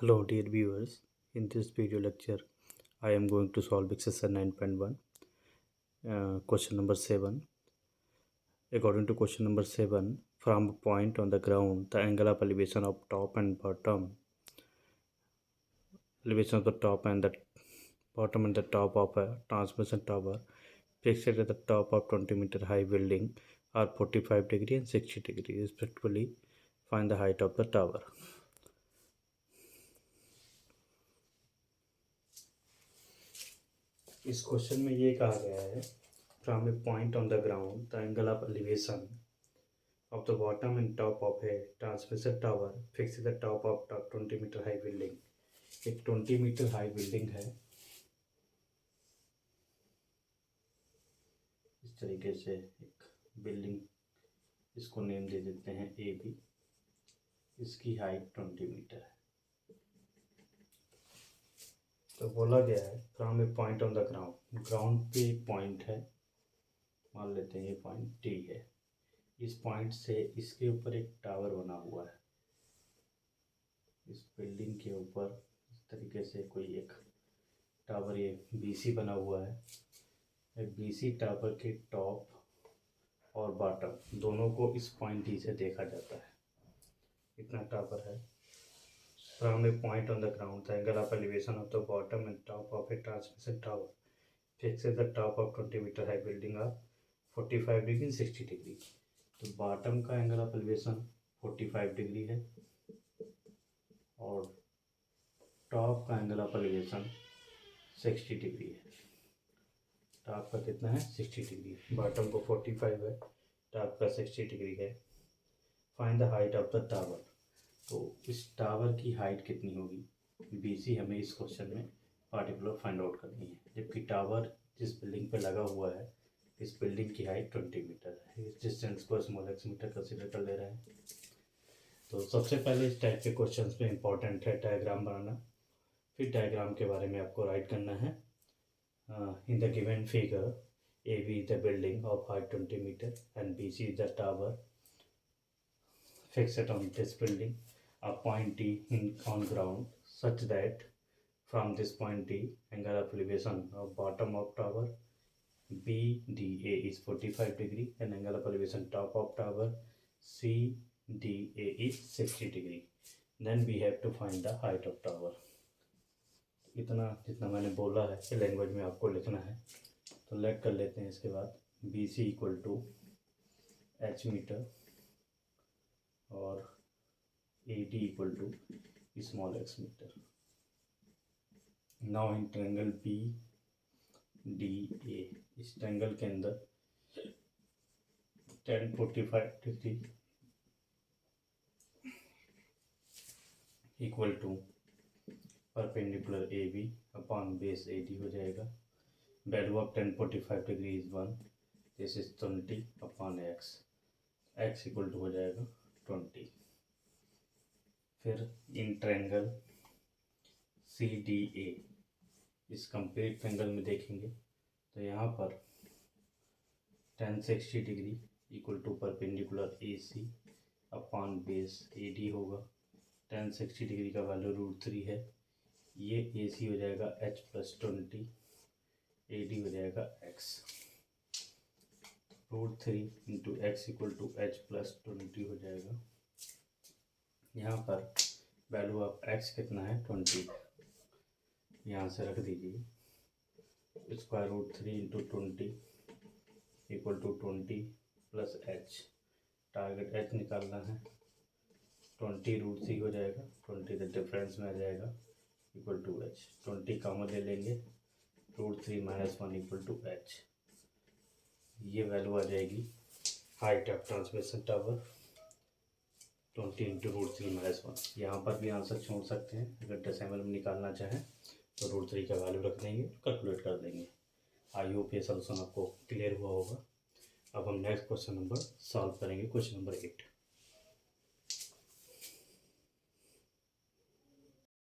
Hello dear viewers, in this video lecture I am going to solve exercise 9.1 question number 7. According to question number 7, from a point on the ground the angle of elevation of top and bottom, elevation of the top and the bottom and the top of a transmission tower fixed at the top of 20-meter high building are 45 degree and 60 degree respectively. Find the height of the tower. इस क्वेश्चन में ये कहा गया है from a point on the ground the angle of elevation of the bottom and top of a transmission tower fix the top of twenty metre high building. एक twenty metre high building है, इस तरीके से एक बिल्डिंग, इसको नेम दे देते हैं A B. इसकी हाइट 20 मीटर है। तो बोला गया है from a point on the ground, ground पे पॉइंट है, मान लेते हैं ये पॉइंट टी है। इस पॉइंट से इसके ऊपर एक टावर बना हुआ है, इस बिल्डिंग के ऊपर इस तरीके से कोई एक टावर, ये बीसी बना हुआ है। बीसी टावर के टॉप और बॉटम दोनों को इस पॉइंट डी से देखा जाता है। इतना टावर है। From a point on the ground, the angle of elevation of the bottom and top of a transmission tower fixed at the top of 20-meter high building are 45 degree and 60 degree। तो bottom का angle of elevation 45 degree है और top का angle of elevation 60 degree है। Top का कितना है? 60 degree. Bottom को 45 है, टॉप का 60 डिग्री है। Find the height of the tower. तो इस टावर की हाइट कितनी होगी, बीसी हमें इस क्वेश्चन में पार्टिकुलर फाइंड आउट करनी है। जबकि टावर जिस बिल्डिंग पे लगा हुआ है, इस बिल्डिंग की हाइट 20 मीटर है। इस डिस्टेंस को स्मॉल एक्स मीटर कंसीडर कर ले रहे हैं। तो सबसे पहले इस टाइप के क्वेश्चन में इंपॉर्टेंट है डायग्राम बनाना। फिर डायग्राम के बारे में आपको राइट करना है। In the given figure A B is the building of height 20 metre and B C is the tower fixed on this building, a point D on ground, such that from this point D, angle of elevation of bottom of tower BDA is 45 degree and angle of elevation top of tower CDA is 60 degree. Then we have to find the height of tower. इतना जितना मैंने बोला है ये language में आपको लिखना है। तो लेट कर लेते हैं। इसके बाद BC equal to H metre और AD equal to small x metre. Now in triangle BDA, इस ट्रायंगल के अंदर tan 45 degree equal to perpendicular AB upon base AD हो जाएगा। Value of tan 45 degree is 1, this is 20 upon x equal to हो जाएगा 20। फिर in triangle CDA, इस complete triangle में देखेंगे तो यहाँ पर tan 60 degree equal to perpendicular AC upon base AD होगा। tan 60 डिग्री का वैल्यू √3 है। ये AC हो जाएगा H प्लस 20, AD हो जाएगा X। √3 into X equal to H plus 20 हो जाएगा। यहाँ पर वैल्यू ऑफ x कितना है? 20। यहाँ से रख दीजिए। Square root 3 into 20 equal to 20 plus h। Target h निकालना है। 20 √3 हो जाएगा, 20 का डिफरेंस में आ जाएगा इक्वल टू h। 20 कॉमन ले लेंगे, √3 माइनस 1 इक्वल टू h। ये वैल्यू आ जाएगी height of transmission tower 20 into √3 minus 1। यहाँ पर भी आंसर छोड़ सकते हैं। अगर डेसिमल में निकालना चाहें तो √3 का वैल्यू रख देंगे, कैलकुलेट कर देंगे। आई होप ये सॉल्यूशन आपको क्लियर हुआ होगा। अब हम नेक्स्ट क्वेश्चन नंबर सॉल्व करेंगे, क्वेश्चन नंबर 8।